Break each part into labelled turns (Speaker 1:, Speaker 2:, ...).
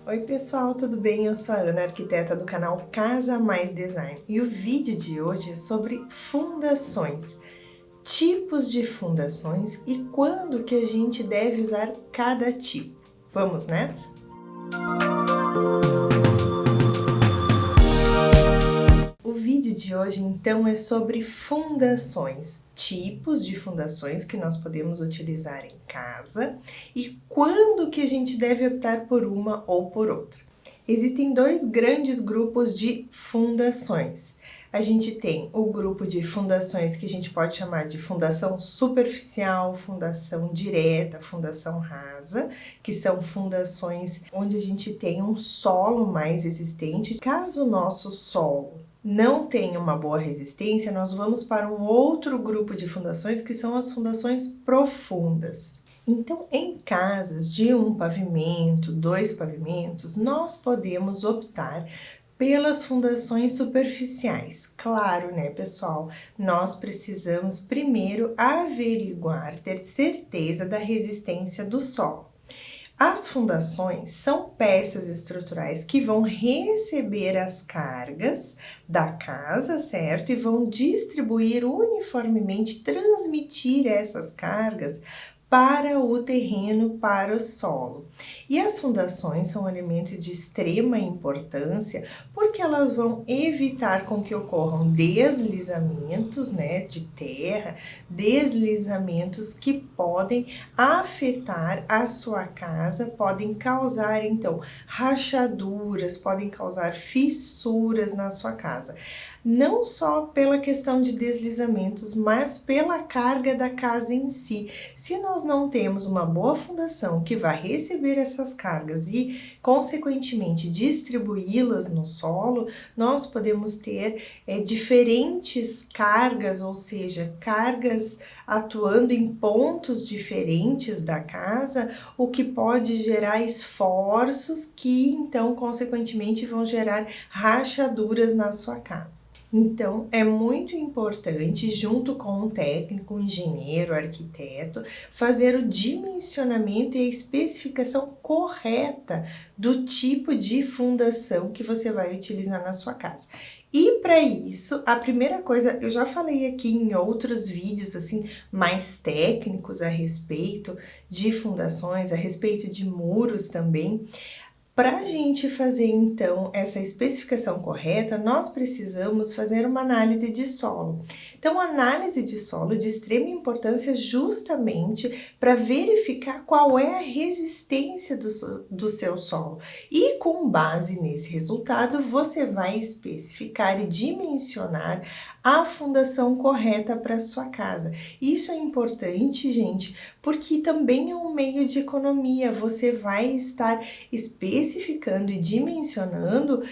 Speaker 1: Oi pessoal, tudo bem? Eu sou a Ana, arquiteta do canal Casa Mais Design, e o vídeo de hoje é sobre fundações, tipos de fundações e quando que a gente deve usar cada tipo. Vamos nessa? O vídeo de hoje então é sobre fundações, tipos de fundações que nós podemos utilizar em casa e quando que a gente deve optar por uma ou por outra. Existem dois grandes grupos de fundações. A gente tem o grupo de fundações que a gente pode chamar de fundação superficial, fundação direta, fundação rasa, que são fundações onde a gente tem um solo mais resistente. Caso o nosso solo não tenha uma boa resistência, nós vamos para um outro grupo de fundações que são as fundações profundas. Então, em casas de um pavimento, dois pavimentos, nós podemos optar pelas fundações superficiais. Claro, né, pessoal? Nós precisamos primeiro averiguar, ter certeza da resistência do solo. As fundações são peças estruturais que vão receber as cargas da casa, certo? E vão distribuir uniformemente, transmitir essas cargas para o terreno, para o solo. E as fundações são um elemento de extrema importância porque elas vão evitar com que ocorram deslizamentos, né, de terra, deslizamentos que podem afetar a sua casa, podem causar então rachaduras, podem causar fissuras na sua casa. Não só pela questão de deslizamentos, mas pela carga da casa em si. Se nós não temos uma boa fundação que vai receber essas cargas e, consequentemente, distribuí-las no solo, nós podemos ter diferentes cargas, ou seja, cargas atuando em pontos diferentes da casa, o que pode gerar esforços que, então, consequentemente, vão gerar rachaduras na sua casa. Então, é muito importante, junto com um técnico, um engenheiro, arquiteto, fazer o dimensionamento e a especificação correta do tipo de fundação que você vai utilizar na sua casa. E para isso, a primeira coisa, eu já falei aqui em outros vídeos assim mais técnicos a respeito de fundações, a respeito de muros também. Para a gente fazer então essa especificação correta, nós precisamos fazer uma análise de solo. Então, a análise de solo é de extrema importância justamente para verificar qual é a resistência do seu solo. E com base nesse resultado, você vai especificar e dimensionar a fundação correta para a sua casa. Isso é importante, gente, porque também é um meio de economia. Você vai estar especificando e dimensionando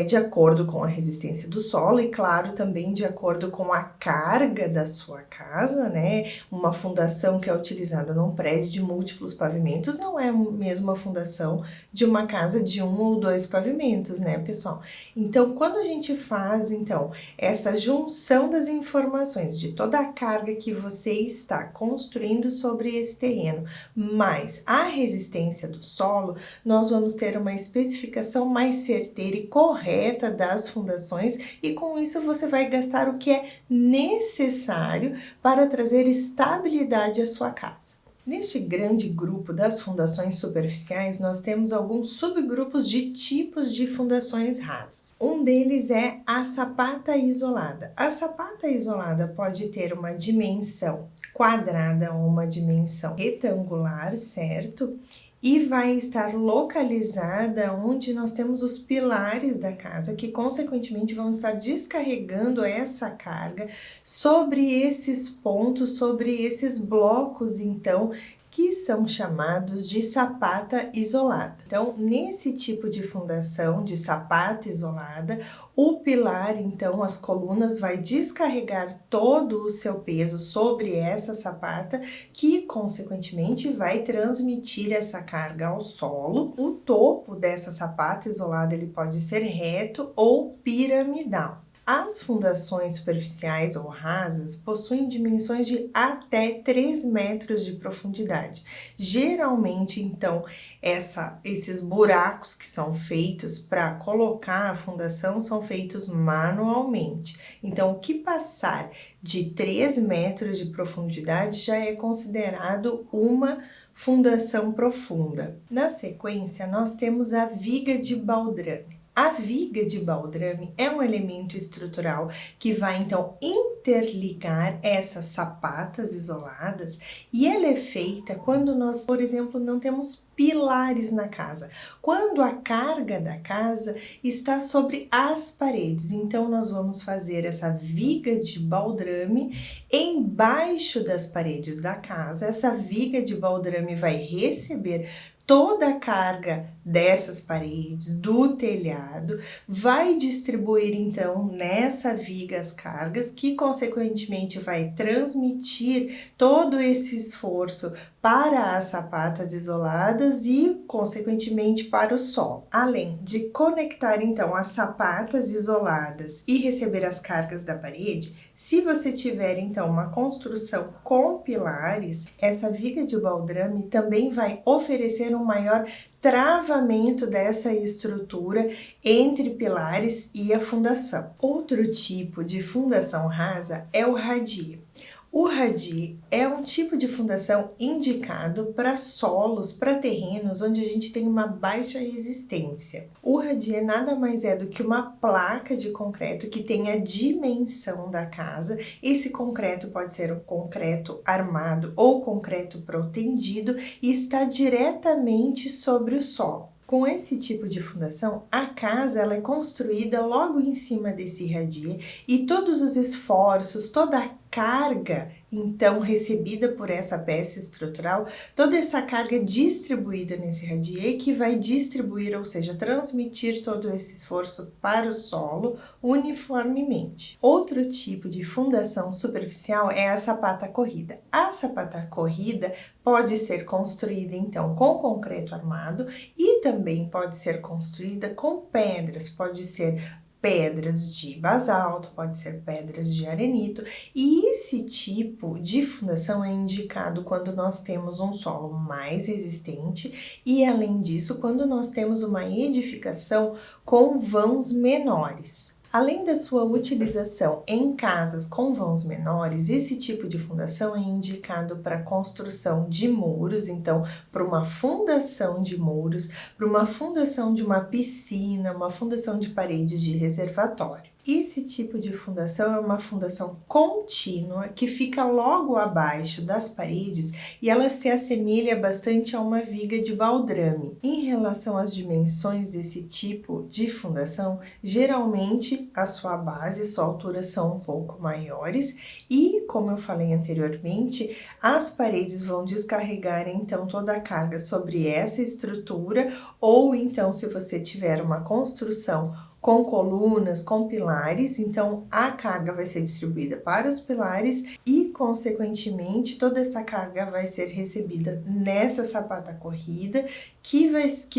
Speaker 1: de acordo com a resistência do solo e, claro, também de acordo com a carga da sua casa, né? Uma fundação que é utilizada num prédio de múltiplos pavimentos não é a mesma fundação de uma casa de um ou dois pavimentos, né, pessoal? Então, quando a gente faz, então, essa junção das informações de toda a carga que você está construindo sobre esse terreno, mais a resistência do solo, nós vamos ter uma especificação mais certeira e correta das fundações e com isso você vai gastar o que é necessário para trazer estabilidade à sua casa. Neste grande grupo das fundações superficiais, nós temos alguns subgrupos de tipos de fundações rasas. Um deles é a sapata isolada. A sapata isolada pode ter uma dimensão quadrada ou uma dimensão retangular, certo? E vai estar localizada onde nós temos os pilares da casa, que consequentemente vão estar descarregando essa carga sobre esses pontos, sobre esses blocos, então, que são chamados de sapata isolada. Então, nesse tipo de fundação de sapata isolada, o pilar, então, as colunas, vai descarregar todo o seu peso sobre essa sapata, que, consequentemente, vai transmitir essa carga ao solo. O topo dessa sapata isolada, ele pode ser reto ou piramidal. As fundações superficiais ou rasas possuem dimensões de até 3 metros de profundidade. Geralmente, então, esses buracos que são feitos para colocar a fundação são feitos manualmente. Então, o que passar de 3 metros de profundidade já é considerado uma fundação profunda. Na sequência, nós temos a viga de baldrame. A viga de baldrame é um elemento estrutural que vai então interligar essas sapatas isoladas e ela é feita quando nós, por exemplo, não temos pilares na casa. Quando a carga da casa está sobre as paredes, então nós vamos fazer essa viga de baldrame embaixo das paredes da casa. Essa viga de baldrame vai receber toda a carga dessas paredes, do telhado, vai distribuir então nessa viga as cargas, que consequentemente vai transmitir todo esse esforço para as sapatas isoladas e, consequentemente, para o solo. Além de conectar então as sapatas isoladas e receber as cargas da parede, se você tiver então uma construção com pilares, essa viga de baldrame também vai oferecer um maior travamento dessa estrutura entre pilares e a fundação. Outro tipo de fundação rasa é o radie. O radie é um tipo de fundação indicado para solos, para terrenos onde a gente tem uma baixa resistência. O radie nada mais é do que uma placa de concreto que tem a dimensão da casa. Esse concreto pode ser um concreto armado ou concreto protendido e está diretamente sobre o solo. Com esse tipo de fundação, a casa ela é construída logo em cima desse radie e todos os esforços, toda a carga então recebida por essa peça estrutural, toda essa carga distribuída nesse radie que vai distribuir, ou seja, transmitir todo esse esforço para o solo uniformemente. Outro tipo de fundação superficial é a sapata corrida. A sapata corrida pode ser construída então com concreto armado e também pode ser construída com pedras, pode ser pedras de basalto, pode ser pedras de arenito, e esse tipo de fundação é indicado quando nós temos um solo mais resistente e, além disso, quando nós temos uma edificação com vãos menores. Além da sua utilização em casas com vãos menores, esse tipo de fundação é indicado para construção de muros, então para uma fundação de muros, para uma fundação de uma piscina, uma fundação de paredes de reservatório. Esse tipo de fundação é uma fundação contínua que fica logo abaixo das paredes e ela se assemelha bastante a uma viga de baldrame. Em relação às dimensões desse tipo de fundação, geralmente a sua base e sua altura são um pouco maiores e, como eu falei anteriormente, as paredes vão descarregar então toda a carga sobre essa estrutura, ou então se você tiver uma construção com colunas, com pilares, então a carga vai ser distribuída para os pilares e, consequentemente, toda essa carga vai ser recebida nessa sapata corrida que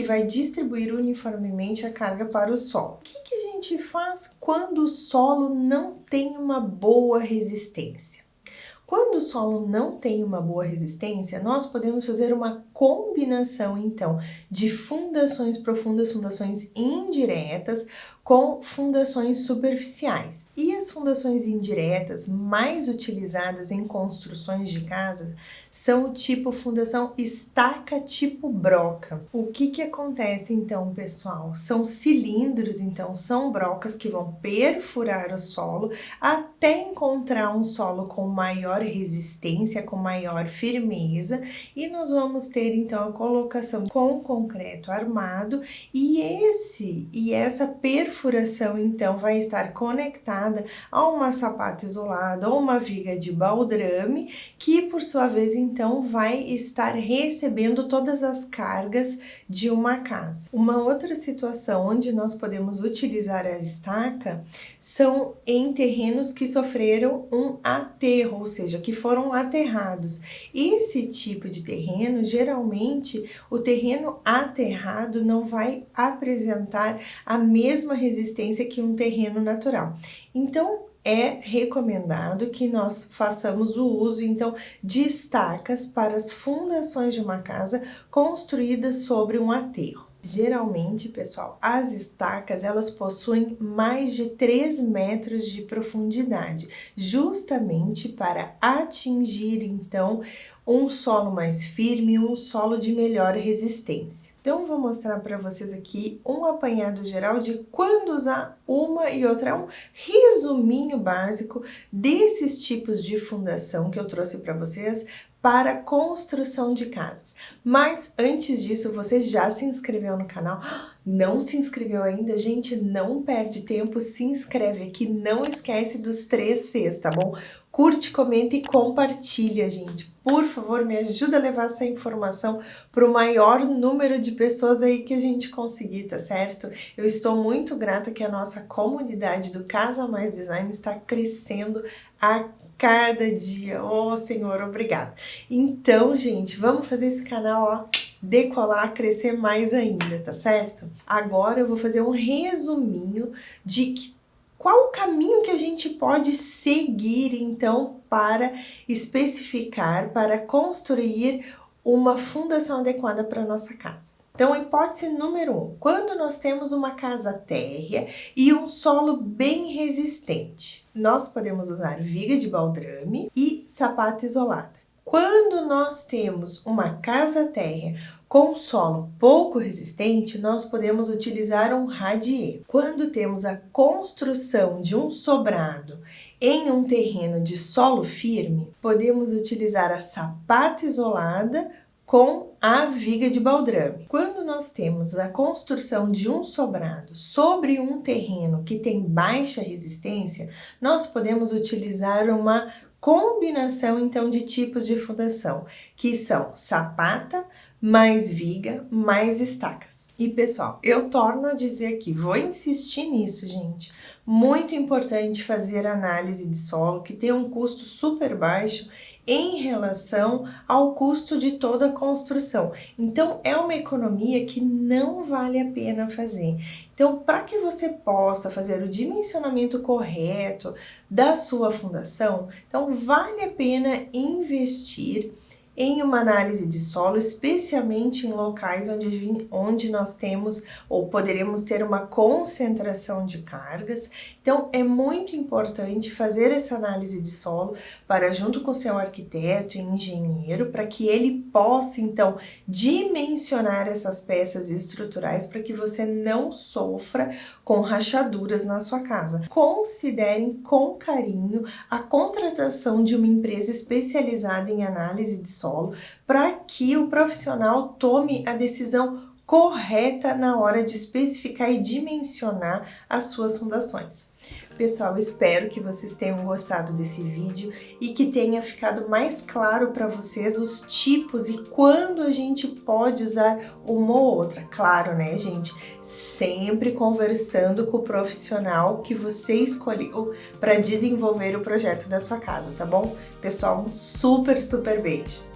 Speaker 1: vai distribuir uniformemente a carga para o solo. O que a gente faz quando o solo não tem uma boa resistência? Quando o solo não tem uma boa resistência, nós podemos fazer uma combinação, então, de fundações profundas, fundações indiretas, com fundações superficiais. E as fundações indiretas mais utilizadas em construções de casa são o tipo fundação estaca tipo broca. O que acontece então, pessoal? São cilindros, então são brocas que vão perfurar o solo até encontrar um solo com maior resistência, com maior firmeza, e nós vamos ter então a colocação com concreto armado e essa perfuração então vai estar conectada a uma sapata isolada ou uma viga de baldrame que, por sua vez, então vai estar recebendo todas as cargas de uma casa. Uma outra situação onde nós podemos utilizar a estaca são em terrenos que sofreram um aterro, ou seja, que foram aterrados. Esse tipo de terreno, geralmente, o terreno aterrado não vai apresentar a mesma resistência que um terreno natural. Então, é recomendado que nós façamos o uso, então, de estacas para as fundações de uma casa construídas sobre um aterro. Geralmente, pessoal, as estacas elas possuem mais de 3 metros de profundidade, justamente para atingir, então, um solo mais firme, um solo de melhor resistência. Então, vou mostrar para vocês aqui um apanhado geral de quando usar uma e outra, um resuminho básico desses tipos de fundação que eu trouxe para vocês para construção de casas. Mas antes disso, você já se inscreveu no canal? Não se inscreveu ainda? Gente, não perde tempo, se inscreve aqui, não esquece dos 3 Cs, tá bom? Curte, comenta e compartilha, gente. Por favor, me ajuda a levar essa informação para o maior número de pessoas aí que a gente conseguir, tá certo? Eu estou muito grata que a nossa comunidade do Casa Mais Design está crescendo a cada dia. Oh, Senhor, obrigada. Então, gente, vamos fazer esse canal, ó, decolar, crescer mais ainda, tá certo? Agora eu vou fazer um resuminho de qual o caminho que a gente pode seguir, então, para especificar, para construir uma fundação adequada para a nossa casa. Então, hipótese número 1, quando nós temos uma casa térrea e um solo bem resistente, nós podemos usar viga de baldrame e sapata isolada. Quando nós temos uma casa térrea com solo pouco resistente, nós podemos utilizar um radier. Quando temos a construção de um sobrado em um terreno de solo firme, podemos utilizar a sapata isolada com a viga de baldrame. Quando nós temos a construção de um sobrado sobre um terreno que tem baixa resistência, nós podemos utilizar uma combinação então de tipos de fundação, que são sapata, mais viga, mais estacas. E pessoal, eu torno a dizer aqui, vou insistir nisso, gente. Muito importante fazer análise de solo, que tem um custo super baixo em relação ao custo de toda a construção. Então, é uma economia que não vale a pena fazer. Então, para que você possa fazer o dimensionamento correto da sua fundação, então vale a pena investir em uma análise de solo, especialmente em locais onde nós temos ou poderemos ter uma concentração de cargas. Então, é muito importante fazer essa análise de solo para, junto com seu arquiteto e engenheiro, para que ele possa, então, dimensionar essas peças estruturais para que você não sofra com rachaduras na sua casa. Considerem com carinho a contratação de uma empresa especializada em análise de solo para que o profissional tome a decisão correta na hora de especificar e dimensionar as suas fundações. Pessoal, espero que vocês tenham gostado desse vídeo e que tenha ficado mais claro para vocês os tipos e quando a gente pode usar uma ou outra. Claro, né, gente? Sempre conversando com o profissional que você escolheu para desenvolver o projeto da sua casa, tá bom? Pessoal, um super beijo!